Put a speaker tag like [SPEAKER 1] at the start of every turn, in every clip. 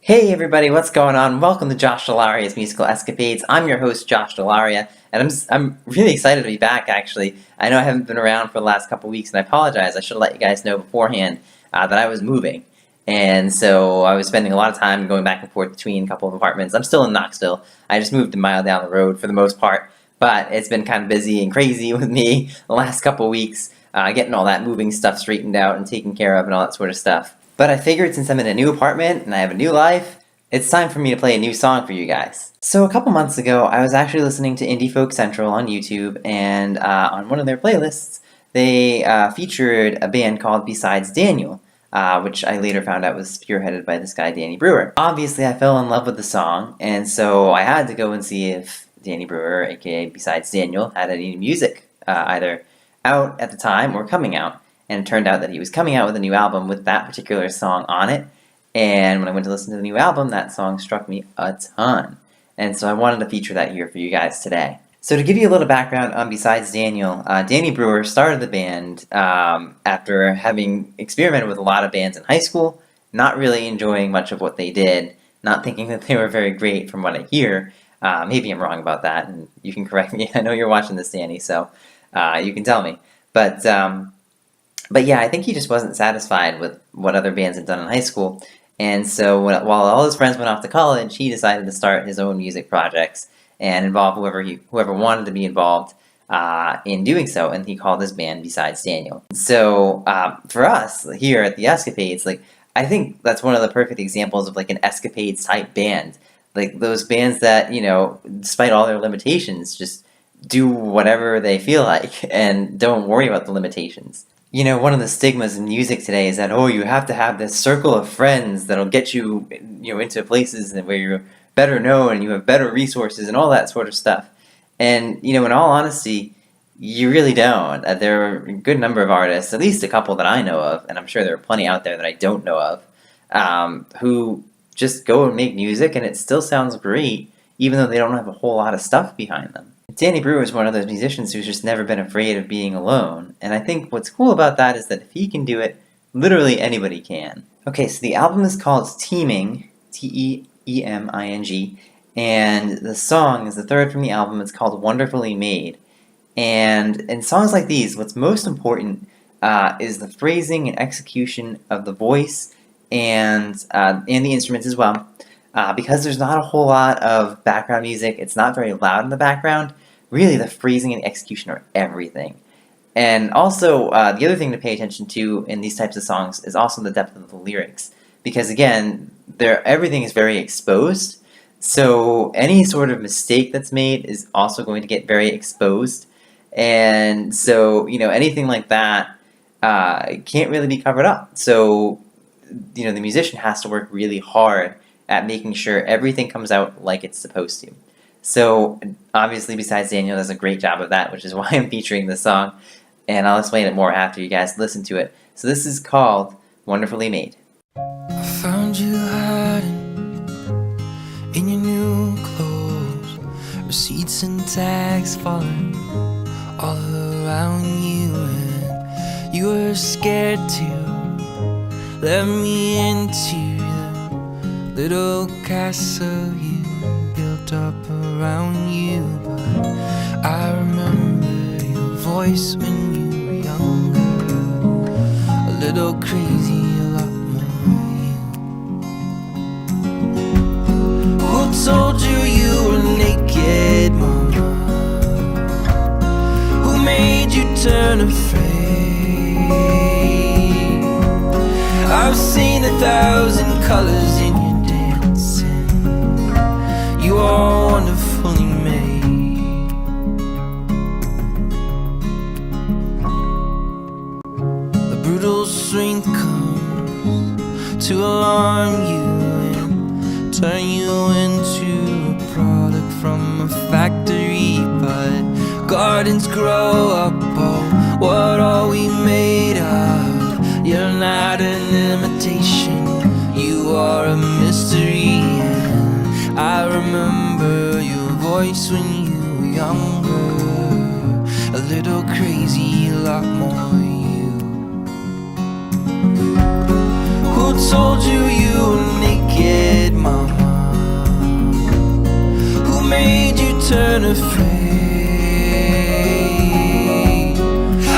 [SPEAKER 1] Hey everybody, what's going on? Welcome to Josh Dell'Aria's Musical Escapades. I'm your host, Josh Dell'Aria, and I'm really excited to be back, actually. I know I haven't been around for the last couple weeks, and I apologize. I should have let you guys know beforehand that I was moving. And so I was spending a lot of time going back and forth between a couple of apartments. I'm still in Knoxville. I just moved a mile down the road for the most part, but it's been kind of busy and crazy with me the last couple of weeks, getting all that moving stuff straightened out and taken care of and all that sort of stuff. But I figured since I'm in a new apartment and I have a new life, it's time for me to play a new song for you guys. So a couple months ago, I was actually listening to Indie Folk Central on YouTube, and on one of their playlists, they featured a band called Besides Daniel, which I later found out was spearheaded by this guy, Danny Brewer. Obviously, I fell in love with the song, and so I had to go and see if Danny Brewer, aka Besides Daniel, had any music, either out at the time or coming out. And it turned out that he was coming out with a new album with that particular song on it. And when I went to listen to the new album, that song struck me a ton. And so I wanted to feature that here for you guys today. So to give you a little background on Besides Daniel, Danny Brewer started the band after having experimented with a lot of bands in high school, not really enjoying much of what they did, not thinking that they were very great from what I hear. Maybe I'm wrong about that, and you can correct me. I know you're watching this, Danny, so you can tell me. But yeah, I think he just wasn't satisfied with what other bands had done in high school. And so while all his friends went off to college, he decided to start his own music projects and involve whoever wanted to be involved in doing so. And he called his band Besides Daniel. So for us here at the Escapades, I think that's one of the perfect examples of an Escapades type band. Like those bands that, despite all their limitations, just do whatever they feel like and don't worry about the limitations. One of the stigmas in music today is that, you have to have this circle of friends that'll get you, into places where you're better known and you have better resources and all that sort of stuff. And, in all honesty, you really don't. There are a good number of artists, at least a couple that I know of, and I'm sure there are plenty out there that I don't know of, who just go and make music and it still sounds great, even though they don't have a whole lot of stuff behind them. Danny Brewer is one of those musicians who's just never been afraid of being alone, and I think what's cool about that is that if he can do it, literally anybody can. Okay, so the album is called Teeming, T-E-E-M-I-N-G, and the song is the third from the album. It's called Wonderfully Made. And in songs like these, what's most important is the phrasing and execution of the voice and the instruments as well. Because there's not a whole lot of background music, it's not very loud in the background, really the phrasing and the execution are everything. And also, the other thing to pay attention to in these types of songs is also the depth of the lyrics. Because again, everything is very exposed, so any sort of mistake that's made is also going to get very exposed. And so, anything like that can't really be covered up. So, the musician has to work really hard at making sure everything comes out like it's supposed to. So, obviously, Besides Daniel does a great job of that, which is why I'm featuring this song, and I'll explain it more after you guys listen to it. So this is called Wonderfully Made.
[SPEAKER 2] I found you hiding in your new clothes, receipts and tags falling all around you, and you were scared to let me into little castle you built up around you. But I remember your voice when you were younger, a little crazy, a lot more you. Who told you you were naked, mama? Who made you turn afraid? I've seen 1,000 colors in you. You are wonderfully made. The brutal strength comes to alarm you and turn you into a product from a factory. But gardens grow up, oh, what are we made of? You're not an imitation, you are a mystery. I remember your voice when you were younger, a little crazy, a lot more you. Who told you you were naked, afraid.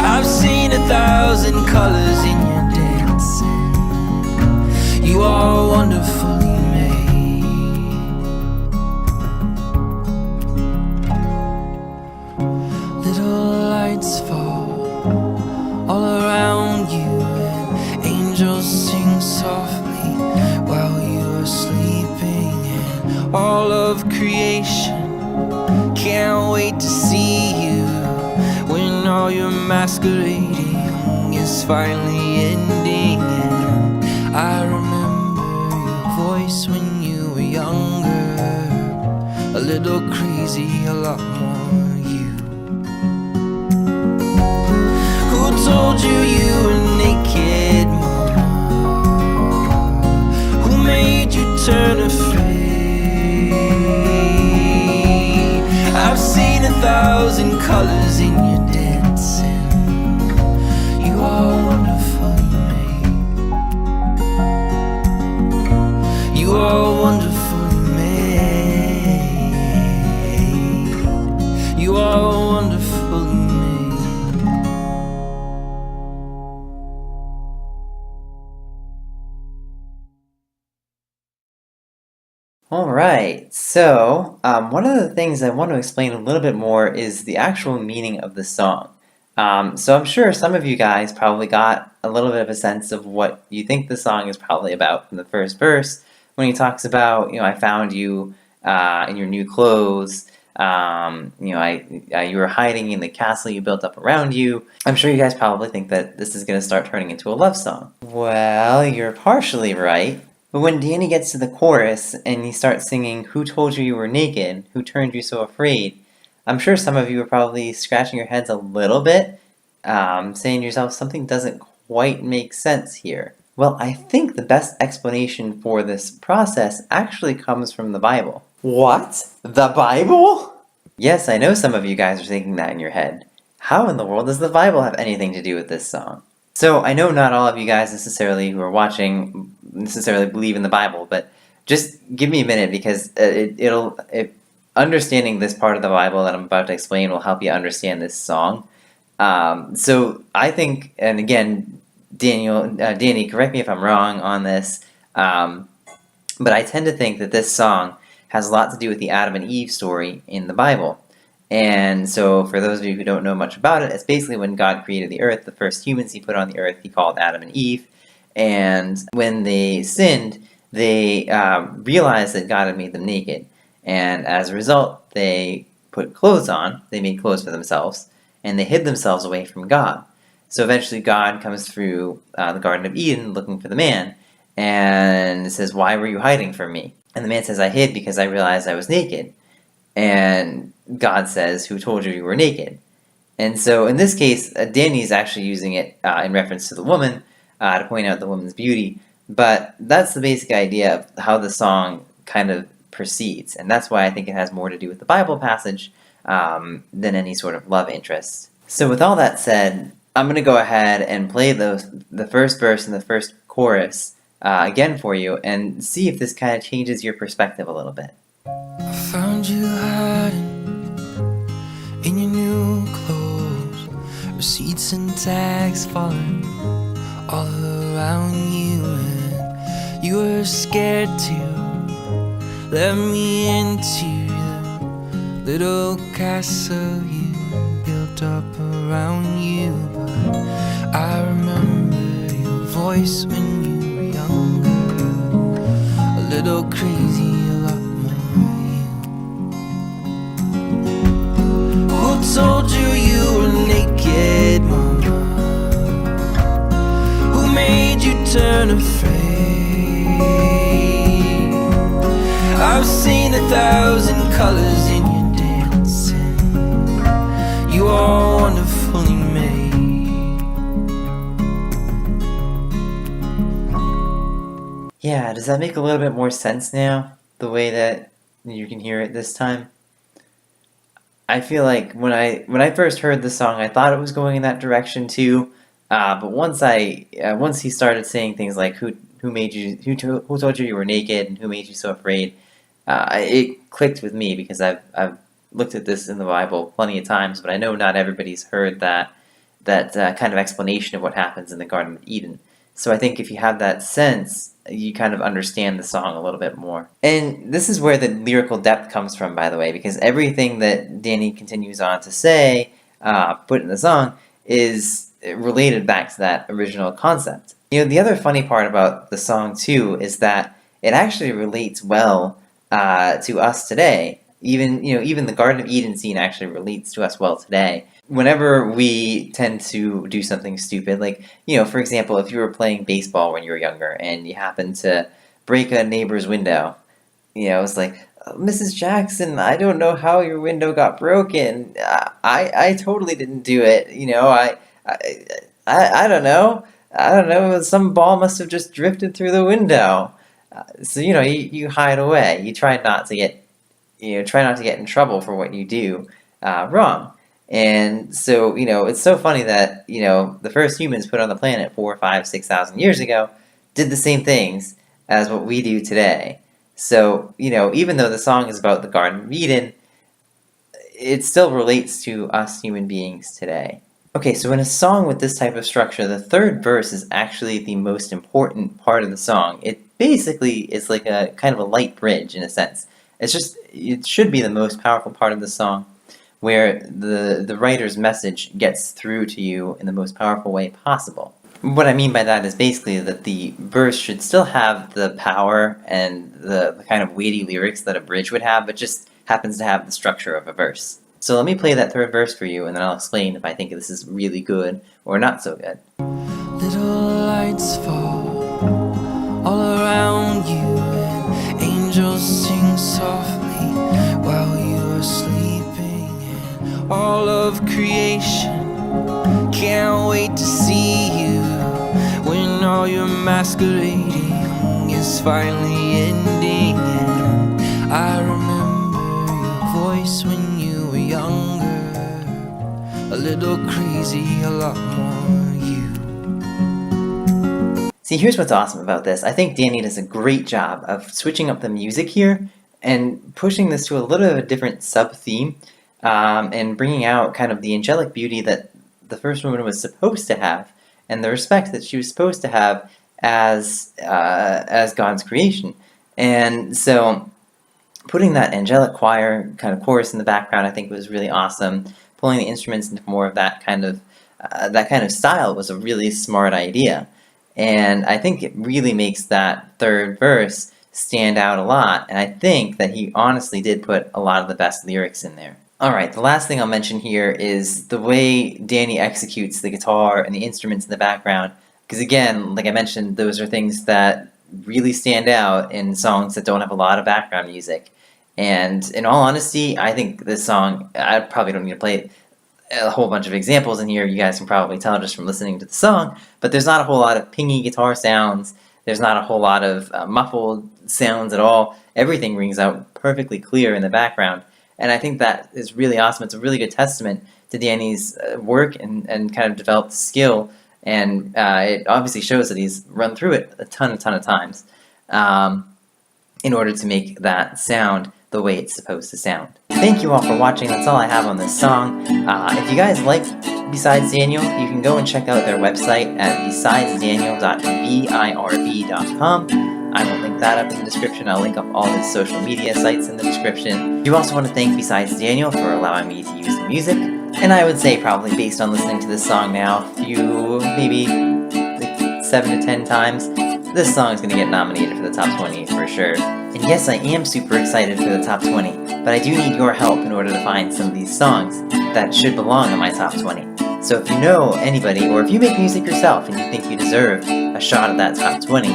[SPEAKER 2] I've seen 1,000 colors in your dancing. You are wonderfully made. Little lights fall all around you, and angels sing softly while you are sleeping. And all of creation can't wait to see you when all your masquerading is finally ending. And I remember your voice when you were younger, a little crazy, a lot more you. Who told you you were naked, mama? Who made you turn afraid? I've seen 1,000 colors in your dancing. You are wonderfully made. You are wonderfully made. You are wonderfully made.
[SPEAKER 1] Alright, so one of the things I want to explain a little bit more is the actual meaning of the song. So I'm sure some of you guys probably got a little bit of a sense of what you think the song is probably about from the first verse, when he talks about, I found you in your new clothes, you were hiding in the castle you built up around you. I'm sure you guys probably think that this is going to start turning into a love song. Well, you're partially right. But when Danny gets to the chorus and he starts singing, "Who told you you were naked? Who turned you so afraid?" I'm sure some of you are probably scratching your heads a little bit, saying to yourself, something doesn't quite make sense here. Well, I think the best explanation for this process actually comes from the Bible. What? The Bible? Yes, I know some of you guys are thinking that in your head. How in the world does the Bible have anything to do with this song? So I know not all of you guys necessarily who are watching necessarily believe in the Bible, but just give me a minute, because understanding this part of the Bible that I'm about to explain will help you understand this song. So I think, and again, Danny, correct me if I'm wrong on this, but I tend to think that this song has a lot to do with the Adam and Eve story in the Bible. And so for those of you who don't know much about it, it's basically when God created the earth, the first humans he put on the earth, he called Adam and Eve. And when they sinned, they realized that God had made them naked. And as a result, they put clothes on, they made clothes for themselves, and they hid themselves away from God. So eventually God comes through the Garden of Eden looking for the man, and says, "Why were you hiding from me?" And the man says, "I hid because I realized I was naked." And God says, "Who told you you were naked?" And so in this case, Danny's actually using it in reference to the woman, to point out the woman's beauty. But that's the basic idea of how the song kind of proceeds. And that's why I think it has more to do with the Bible passage than any sort of love interest. So with all that said, I'm going to go ahead and play the first verse and the first chorus again for you, and see if this kind of changes your perspective a little bit.
[SPEAKER 2] I found you hiding in your new clothes, receipts and tags falling all around you, and you were scared to let me into the little castle you built up around you. But I remember your voice when you were younger, a little crazy, a lot more you. Who told you you were naked, mama? Who made you turn afraid? I've seen 1,000 colors in your dancing. You are wonderfully made.
[SPEAKER 1] Yeah, does that make a little bit more sense now, the way that you can hear it this time? I feel like when I first heard the song, I thought it was going in that direction too. But once he started saying things like who made you, who told you you were naked, and who made you so afraid, it clicked with me, because I've looked at this in the Bible plenty of times, but I know not everybody's heard that kind of explanation of what happens in the Garden of Eden. So I think if you have that sense, you kind of understand the song a little bit more. And this is where the lyrical depth comes from, by the way, because everything that Danny continues on to say, put in the song, is related back to that original concept. The other funny part about the song, too, is that it actually relates well to us today. Even the Garden of Eden scene actually relates to us well today. Whenever we tend to do something stupid, like, for example, if you were playing baseball when you were younger and you happened to break a neighbor's window, it's like, Mrs. Jackson, I don't know how your window got broken. I totally didn't do it. I don't know. I don't know. Some ball must have just drifted through the window. So you hide away. You try not to get in trouble for what you do wrong. And so it's so funny that the first humans put on the planet 4, 5, 6,000 years ago did the same things as what we do today. So even though the song is about the Garden of Eden, it still relates to us human beings today. Okay, so in a song with this type of structure, the third verse is actually the most important part of the song. It basically is like a kind of a light bridge in a sense. It should be the most powerful part of the song, where the writer's message gets through to you in the most powerful way possible. What I mean by that is basically that the verse should still have the power and the kind of weighty lyrics that a bridge would have, but just happens to have the structure of a verse. So let me play that third verse for you, and then I'll explain if I think this is really good or not so good.
[SPEAKER 2] Little lights fall all around you, and angels sing softly while you are sleeping, and all of creation can't wait to see you when all your masquerading is finally ending. And I remember your voice when you were younger, a little crazy, a lot more you.
[SPEAKER 1] See, here's what's awesome about this. I think Danny does a great job of switching up the music here and pushing this to a little bit of a different sub-theme, and bringing out kind of the angelic beauty that the first woman was supposed to have, and the respect that she was supposed to have as God's creation. And so putting that angelic choir kind of chorus in the background, I think, was really awesome. Pulling the instruments into more of that kind of style was a really smart idea. And I think it really makes that third verse stand out a lot, and I think that he honestly did put a lot of the best lyrics in there. Alright, the last thing I'll mention here is the way Danny executes the guitar and the instruments in the background, because again, like I mentioned, those are things that really stand out in songs that don't have a lot of background music. And in all honesty, I think this song, I probably don't need to play a whole bunch of examples in here, you guys can probably tell just from listening to the song, but there's not a whole lot of pingy guitar sounds, there's not a whole lot of muffled sounds at all. Everything rings out perfectly clear in the background. And I think that is really awesome. It's a really good testament to Danny's work and kind of developed skill. And it obviously shows that he's run through it a ton of times in order to make that sound the way it's supposed to sound. Thank you all for watching. That's all I have on this song. If you guys like Besides Daniel, you can go and check out their website at besidesdaniel.virb.com. I will link that up in the description. I'll link up all his social media sites in the description. You also want to thank Besides Daniel for allowing me to use the music. And I would say probably based on listening to this song now, maybe 7 to 10 times, this song is going to get nominated for the top 20 for sure. And yes, I am super excited for the top 20, but I do need your help in order to find some of these songs that should belong in my top 20. So if you know anybody, or if you make music yourself and you think you deserve a shot at that top 20,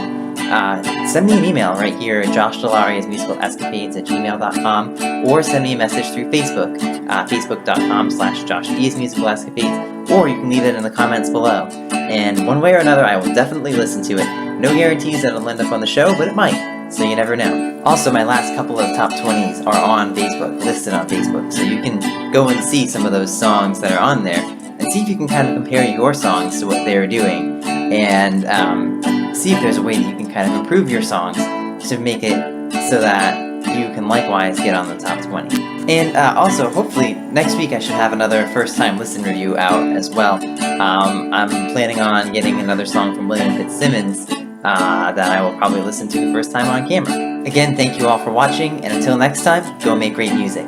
[SPEAKER 1] send me an email right here at joshdell'Ariasmusicalescapades@gmail.com, or send me a message through Facebook, facebook.com/JoshDSmusicalescapades, or you can leave it in the comments below. And one way or another, I will definitely listen to it. No guarantees that it'll end up on the show, but it might, so you never know. Also, my last couple of top 20s are on Facebook, listed on Facebook, so you can go and see some of those songs that are on there, and see if you can kind of compare your songs to what they're doing, and see if there's a way that you can kind of improve your songs to make it so that you can likewise get on the top 20. And also, hopefully, next week I should have another first-time listen review out as well. I'm planning on getting another song from William Fitzsimmons that I will probably listen to the first time on camera. Again, thank you all for watching, and until next time, go make great music.